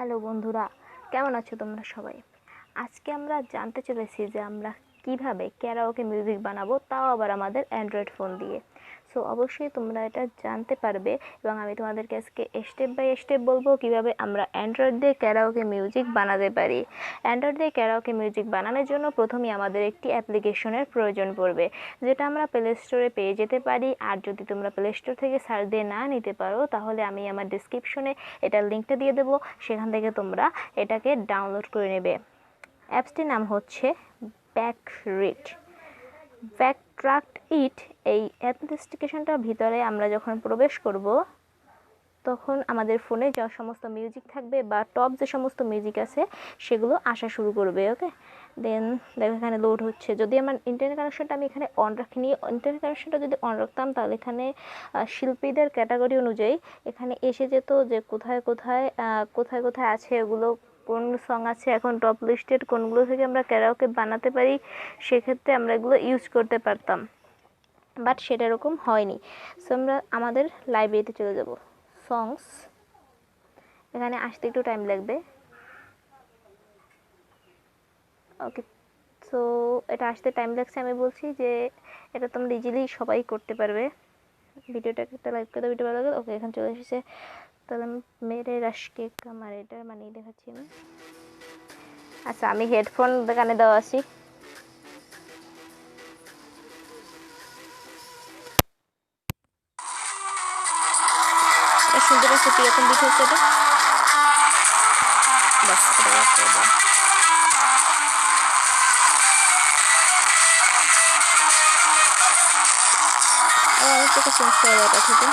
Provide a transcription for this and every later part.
Hello বন্ধুরা, কেমন আছো তোমরা সবাই? আজকে আমরা জানতে চলেছি যে আমরা কিভাবে ক্যারাওকে মিউজিক বানাবো, তাও আবার আমাদের অ্যান্ড্রয়েড ফোন দিয়ে। সো অবশ্যই তোমরা এটা জানতে পারবে এবং আমি তোমাদেরকে আজকে স্টেপ বাই স্টেপ বলবো কিভাবে আমরা অ্যান্ড্রয়েড দিয়ে ক্যারাওকে মিউজিক বানাতে পারি। অ্যান্ড্রয়েড দিয়ে ক্যারাওকে মিউজিক বানানোর জন্য প্রথমেই আমাদের একটি অ্যাপ্লিকেশনের প্রয়োজন পড়বে, যেটা আমরা প্লে স্টোরে পেয়ে যেতে পারি। আর যদি তোমরা প্লে স্টোর থেকে সার্চ দিয়ে না নিতে পারো, তাহলে আমি আমার ডিসক্রিপশনে এটার লিঙ্কটা দিয়ে দেবো, সেখান থেকে তোমরা এটাকে ডাউনলোড করে নেবে। অ্যাপসটির নাম হচ্ছে ব্যাকট্রাকইট। এই অ্যাপ্লিকেশনটার ভিতরে আমরা যখন প্রবেশ করব, তখন আমাদের ফোনে যা সমস্ত মিউজিক থাকবে বা টপ যে সমস্ত মিউজিক আছে সেগুলো আসা শুরু করবে। ওকে, দেন দেখো এখানে লোড হচ্ছে। যদি আমার ইন্টারনেট কানেকশনটা আমি এখানে অন রাখিনি, ইন্টারনেট কানেকশনটা যদি অন রাখতাম তাহলে এখানে শিল্পীদের ক্যাটাগরি অনুযায়ী এখানে এসে যেত যে কোথায় কোথায় আছে এগুলো, কোন সং আছে এখন টপ লিস্টেড, কোনগুলো থেকে আমরা ক্যারাওকে বানাতে পারি, সেক্ষেত্রে আমরা এগুলো ইউজ করতে পারতাম। বাট সেটা এরকম হয়নি। সো আমরা আমাদের লাইব্রেরিতে চলে যাব। সংস, এখানে আসতে একটু টাইম লাগবে। ওকে, সো এটা আসতে টাইম লাগছে। আমি বলছি যে এটা তোমরা ইজিলি সবাই করতে পারবে। ভিডিওটাকে একটা লাইক করে দাও, ভিডিও ভালো লাগে। ওকে, এখানে চলে এসেছে। তাহলে মেরে রাশকে কামার এটা মানিয়ে দেখাচ্ছি আমি। আচ্ছা, আমি হেডফোন কানে দেওয়া আছি। শুনতে পাচ্ছি কিরকম বিট হচ্ছে এটা। বাস, এটা বাস করে দাও। অনেক টাকা চেঞ্জ করে দেওয়া এটা থেকে।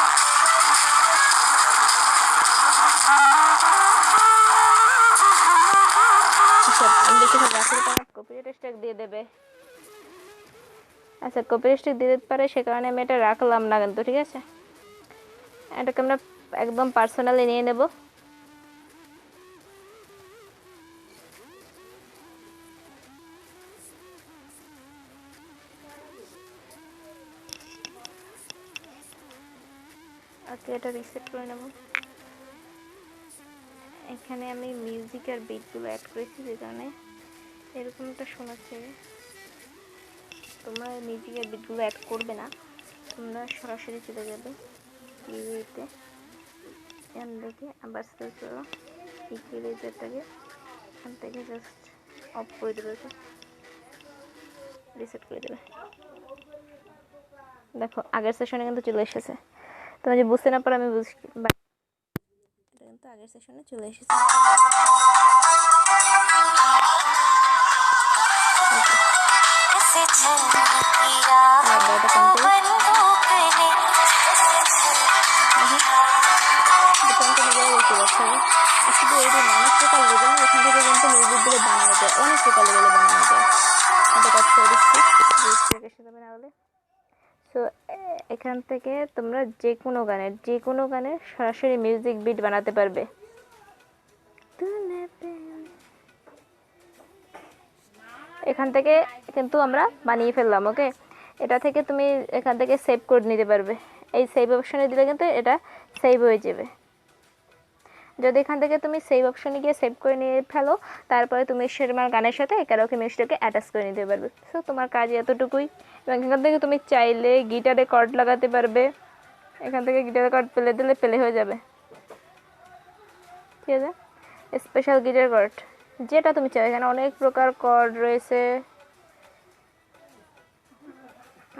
আমি দেখি রাখলে তো আমার কপিরাইট স্ট্রাইক দিয়ে দেবে। আচ্ছা, কপিরাইট স্ট্রাইক দিয়ে দিতে পারে, সে কারণে আমি এটা রাখলাম না কিন্তু। ঠিক আছে, এটাকে আমরা একদম পার্সোনালি নিয়ে নেব। ওকে, এটা রিসেট করে নেব। এখানে আমি মিউজিক আর বিটগুলো অ্যাড করেছি, যে কারণে এরকমটা শোনাচ্ছে। তোমরা মিউজিক আর বিটগুলো অ্যাড করবে না, তোমরা সরাসরি চলে যাবে ইউতে, এখান থেকে আবার সেভ করো ইকুয়ালাইজারটাকে, এখান থেকে জাস্ট অফ করে দেবে, রিসেট করে দেবে। দেখো আগের সেশনে কিন্তু চলে এসেছে। তোমরা যে বুঝতে না পারো আমি বুঝছি, এটা কিন্তু আগের সেশনে চলে এসেছে। শুধু এই অনেক প্রকার লেভেল, এখান থেকে কিন্তু মিউজিকগুলো বানানো যায়, অনেক প্রকার লেভেলে বানানো যায়। এটা কাজ করে দিচ্ছি না হলে। সো এখান থেকে তোমরা যে কোনো গানের সরাসরি মিউজিক বিট বানাতে পারবে। এখান থেকে কিন্তু আমরা বানিয়ে ফেললাম। ওকে, এটা থেকে তুমি এখান থেকে সেভ করে নিতে পারবে। এই সেভ অপশনে দিলে কিন্তু এটা সেভ হয়ে যাবে। যদি এখান থেকে তুমি সেভ অপশনে গিয়ে সেভ করে নিয়ে ফেলো, তারপরে তুমি তোমার গানের সাথে ক্যারাওকে মিউজিকটাকে অ্যাটাচ করে নিতে পারবে। সো তোমার কাজ এতটুকুই। এবং এখান থেকে তুমি চাইলে গিটারে কর্ড লাগাতে পারবে। এখান থেকে গিটারে কর্ড পেলে দিলে পেলে হয়ে যাবে। ঠিক আছে, স্পেশাল গিটার কর্ড যেটা তুমি চাও। এখানে অনেক প্রকার কর্ড রয়েছে।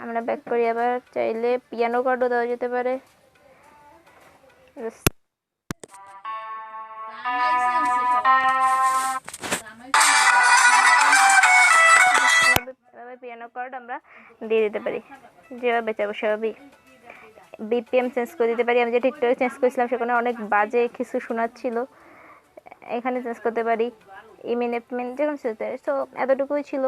আমরা ব্যাক করি, আবার চাইলে পিয়ানো কর্ডও দেওয়া যেতে পারে। পিয়ানো কর্ড আমরা দিয়ে দিতে পারি, যেভাবে চাইবো সেভাবেই। বিপিএম চেঞ্জ করে দিতে পারি। আমি যে টিকটকে চেঞ্জ করেছিলাম সেখানে অনেক বাজে কিছু শোনাচ্ছিল, এখানে চেঞ্জ করতে পারি। ইমিনেপমেন্ট যেখানে চলতে পারি। সো এতটুকুই ছিল।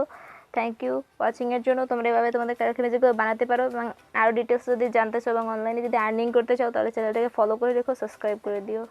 থ্যাংক ইউ ওয়াচিংয়ের জন্য। তোমরা এভাবে তোমাদের ক্যারাওকে মিউজিকগুলো বানাতে পারো। এবং আরও ডিটেলস যদি জানতে চাও এবং অনলাইনে যদি আর্নিং করতে চাও, তাহলে চ্যানেলটাকে ফলো করে রেখো, সাবস্ক্রাইব করে দিও।